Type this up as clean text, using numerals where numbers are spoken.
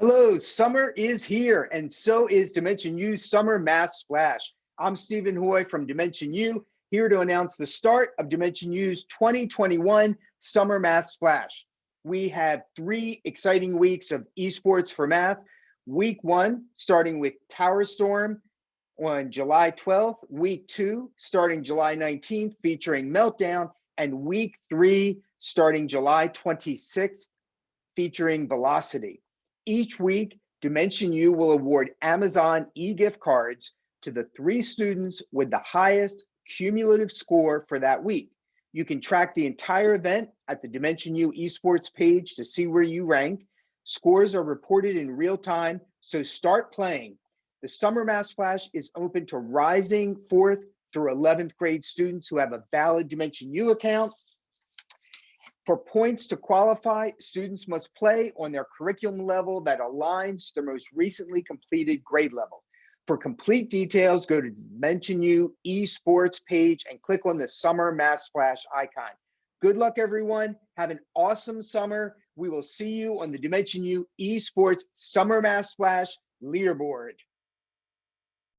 Hello, summer is here, and so is DimensionU's Summer Math Splash. I'm Stephen Hoy from DimensionU, here to announce the start of DimensionU's 2021 Summer Math Splash. We have 3 exciting weeks of esports for math. Week 1, starting with TowerStorm on July 12th. Week 2, starting July 19th, featuring Meltdown. And Week 3, starting July 26th, featuring Velocity. Each week, DimensionU will award Amazon e-gift cards to the 3 students with the highest cumulative score for that week. You can track the entire event at the DimensionU Esports page to see where you rank. Scores are reported in real time, so start playing. The Summer Math Splash is open to rising 4th through 11th grade students who have a valid DimensionU account. For points to qualify, students must play on their curriculum level that aligns to their most recently completed grade level. For complete details, go to DimensionU Esports page and click on the Summer Math Splash icon. Good luck, everyone. Have an awesome summer. We will see you on the DimensionU Esports Summer Math Splash leaderboard.